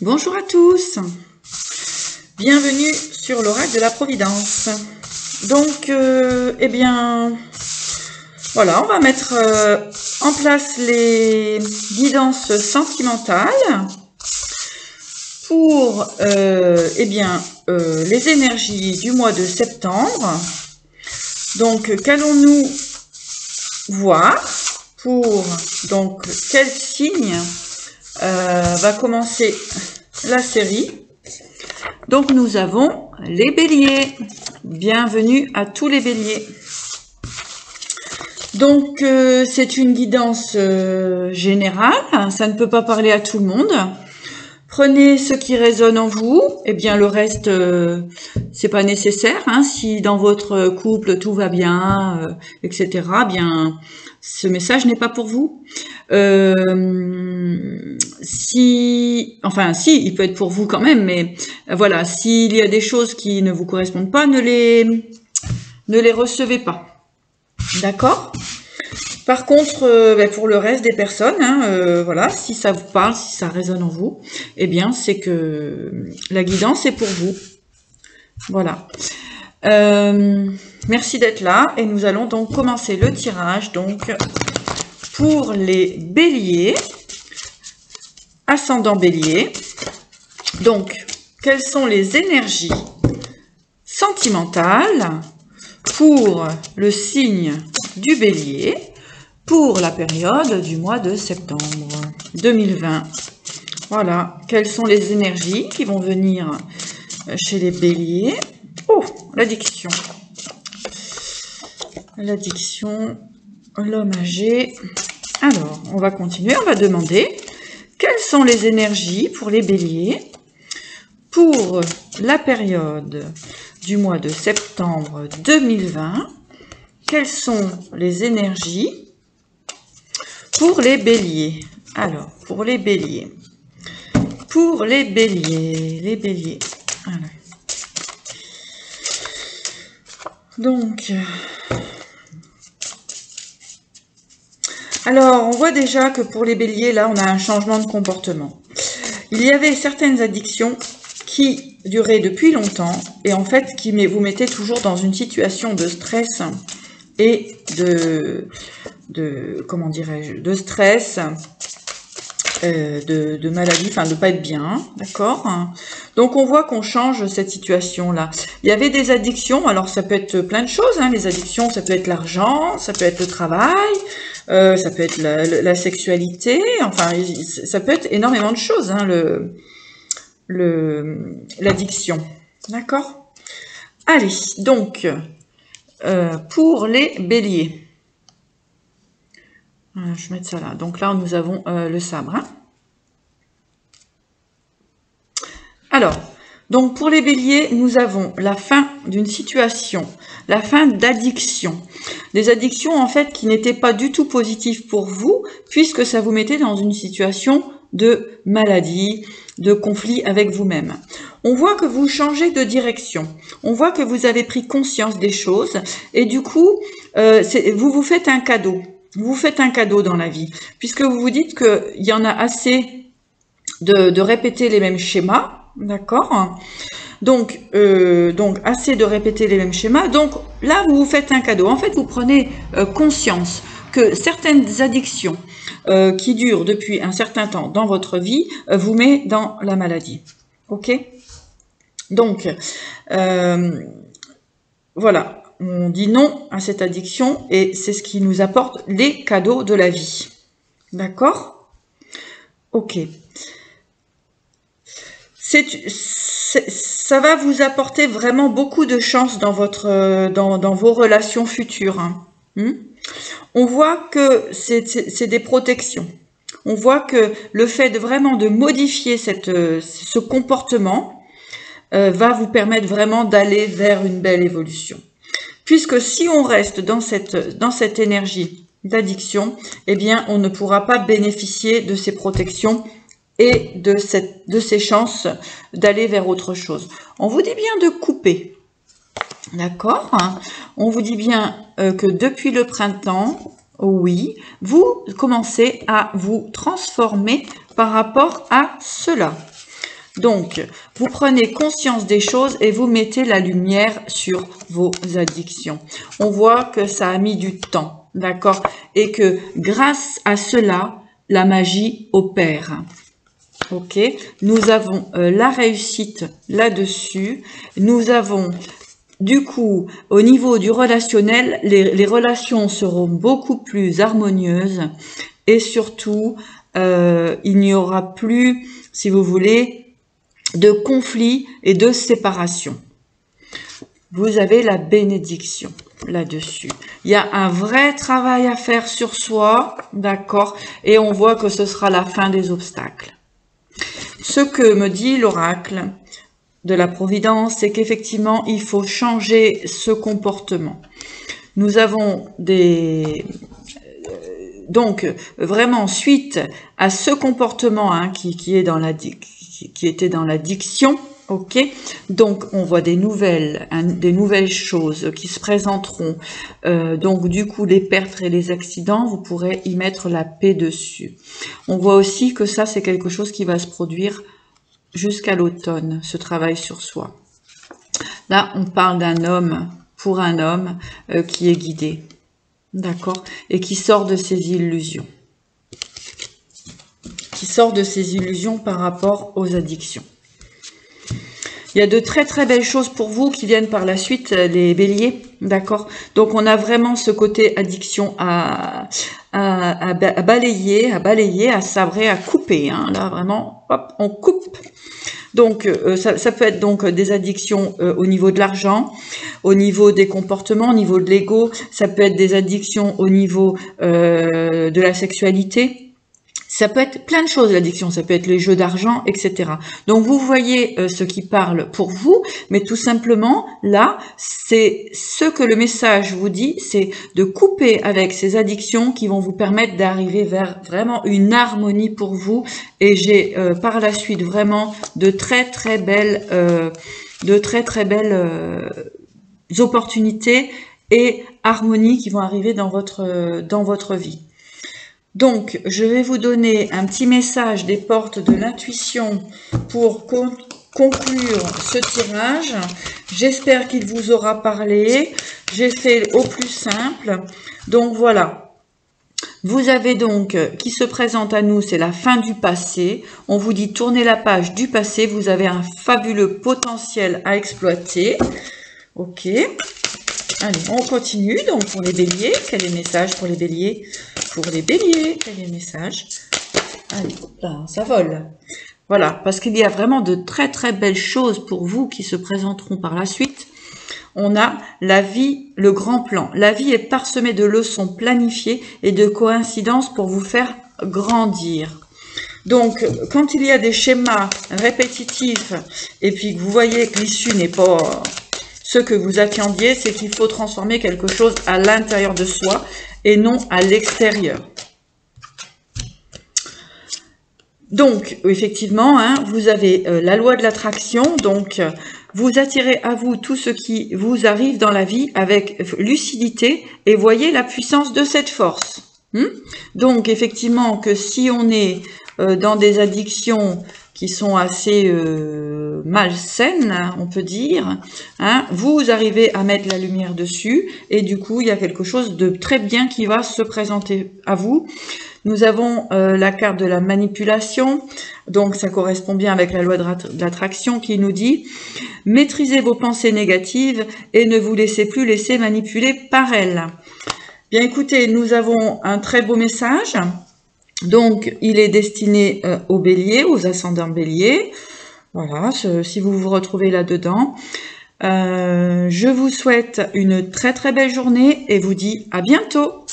Bonjour à tous, bienvenue sur l'oracle de la Providence. Donc, eh bien, voilà, on va mettre en place les guidances sentimentales pour, eh bien, les énergies du mois de septembre. Donc, qu'allons-nous voir pour, donc, quel signe va commencer la série. Donc nous avons les béliers. Bienvenue à tous les béliers. Donc c'est une guidance générale, ça ne peut pas parler à tout le monde. Prenez ce qui résonne en vous, et bien le reste c'est pas nécessaire. Hein. Si dans votre couple tout va bien, etc. Bien ce message n'est pas pour vous. Si, il peut être pour vous quand même, mais voilà, s'il y a des choses qui ne vous correspondent pas, ne les recevez pas. D'accord ? Par contre, pour le reste des personnes, hein, voilà, si ça vous parle, si ça résonne en vous, eh bien, c'est que la guidance est pour vous. Voilà. Merci d'être là et nous allons donc commencer le tirage. Donc, pour les béliers, ascendant bélier. Donc, quelles sont les énergies sentimentales pour le signe du bélier pour la période du mois de septembre 2020. Voilà, quelles sont les énergies qui vont venir chez les béliers. Oh, l'addiction. L'addiction, l'homme âgé. Alors, on va continuer, on va demander quelles sont les énergies pour les béliers pour la période du mois de septembre 2020. Quelles sont les énergies pour les béliers? Alors, pour les béliers. Pour les béliers. Voilà. Donc, alors, on voit déjà que pour les béliers, là, on a un changement de comportement. Il y avait certaines addictions qui duraient depuis longtemps et en fait, qui vous mettaient toujours dans une situation de stress et comment dirais-je, de stress, de maladie, enfin de pas être bien, d'accord. Donc on voit qu'on change cette situation-là. Il y avait des addictions, alors ça peut être plein de choses, hein. Les addictions, ça peut être l'argent, ça peut être le travail, ça peut être la sexualité, enfin ça peut être énormément de choses, hein, l'addiction, d'accord. Allez, donc pour les béliers. Je vais mettre ça là. Donc là, nous avons le sabre. Hein. Alors, donc pour les béliers, nous avons la fin d'une situation, la fin d'addiction. Des addictions, en fait, qui n'étaient pas du tout positives pour vous, puisque ça vous mettait dans une situation de maladie, de conflit avec vous-même. On voit que vous changez de direction. On voit que vous avez pris conscience des choses. Et du coup, vous vous faites un cadeau. Vous faites un cadeau dans la vie, puisque vous vous dites qu'il y en a assez de répéter les mêmes schémas, d'accord. Donc assez de répéter les mêmes schémas. Donc là, vous vous faites un cadeau. En fait, vous prenez conscience que certaines addictions qui durent depuis un certain temps dans votre vie vous met dans la maladie. Ok. Donc voilà. On dit non à cette addiction et c'est ce qui nous apporte les cadeaux de la vie. D'accord? Ok. Ça va vous apporter vraiment beaucoup de chance dans vos relations futures. Hein. On voit que c'est des protections. On voit que le fait vraiment de modifier ce comportement va vous permettre vraiment d'aller vers une belle évolution. Puisque si on reste dans cette énergie d'addiction, eh bien, on ne pourra pas bénéficier de ces protections et de ces chances d'aller vers autre chose. On vous dit bien de couper, d'accord? On vous dit bien que depuis le printemps, oui, vous commencez à vous transformer par rapport à cela. Donc, vous prenez conscience des choses et vous mettez la lumière sur vos addictions. On voit que ça a mis du temps, d'accord? Et que grâce à cela, la magie opère. Ok, nous avons la réussite là-dessus. Nous avons, du coup, au niveau du relationnel, les relations seront beaucoup plus harmonieuses et surtout, il n'y aura plus, si vous voulez, de conflits et de séparation. Vous avez la bénédiction là-dessus. Il y a un vrai travail à faire sur soi, d'accord? Et on voit que ce sera la fin des obstacles. Ce que me dit l'oracle de la Providence, c'est qu'effectivement, il faut changer ce comportement. Nous avons des... Donc, vraiment, suite à ce comportement qui était dans l'addiction, ok, donc on voit des nouvelles choses qui se présenteront. Donc du coup, les pertes et les accidents, vous pourrez y mettre la paix dessus. On voit aussi que ça, c'est quelque chose qui va se produire jusqu'à l'automne, ce travail sur soi. Là, on parle d'un homme, pour un homme qui est guidé, d'accord, et qui sort de ses illusions. Qui sort de ses illusions par rapport aux addictions. Il y a de très très belles choses pour vous qui viennent par la suite, les béliers, d'accord? Donc on a vraiment ce côté addiction à balayer, à sabrer, à couper, hein. Là vraiment, hop, on coupe. Donc ça peut être donc des addictions au niveau de l'argent, au niveau des comportements, au niveau de l'ego, ça peut être des addictions au niveau de la sexualité. Ça peut être plein de choses, l'addiction, ça peut être les jeux d'argent, etc. Donc vous voyez ce qui parle pour vous, mais tout simplement, là, c'est ce que le message vous dit, c'est de couper avec ces addictions qui vont vous permettre d'arriver vers vraiment une harmonie pour vous. Et j'ai par la suite vraiment de très très belles opportunités et harmonies qui vont arriver dans votre vie. Donc, je vais vous donner un petit message des portes de l'intuition pour conclure ce tirage. J'espère qu'il vous aura parlé. J'ai fait au plus simple. Donc, voilà. Vous avez donc, qui se présente à nous, c'est la fin du passé. On vous dit tournez la page du passé. Vous avez un fabuleux potentiel à exploiter. Ok. Allez, on continue. Donc, pour les béliers, quel est le message pour les béliers? Pour les béliers, quel est le message? Allez, là, ça vole. Voilà, parce qu'il y a vraiment de très très belles choses pour vous qui se présenteront par la suite. On a la vie, le grand plan. La vie est parsemée de leçons planifiées et de coïncidences pour vous faire grandir. Donc, quand il y a des schémas répétitifs et puis que vous voyez que l'issue n'est pas ce que vous attendiez, c'est qu'il faut transformer quelque chose à l'intérieur de soi et non à l'extérieur. Donc, effectivement, hein, vous avez la loi de l'attraction, donc vous attirez à vous tout ce qui vous arrive dans la vie avec lucidité et voyez la puissance de cette force. Donc, effectivement, que si on est dans des addictions qui sont assez malsaines, on peut dire, hein, vous arrivez à mettre la lumière dessus et du coup, il y a quelque chose de très bien qui va se présenter à vous. Nous avons la carte de la manipulation, donc ça correspond bien avec la loi de l'attraction qui nous dit « Maîtrisez vos pensées négatives et ne vous laissez plus laisser manipuler par elles ». Bien écoutez, nous avons un très beau message. Donc, il est destiné aux béliers, aux ascendants béliers. Voilà, si vous vous retrouvez là-dedans. Je vous souhaite une très très belle journée et vous dis à bientôt.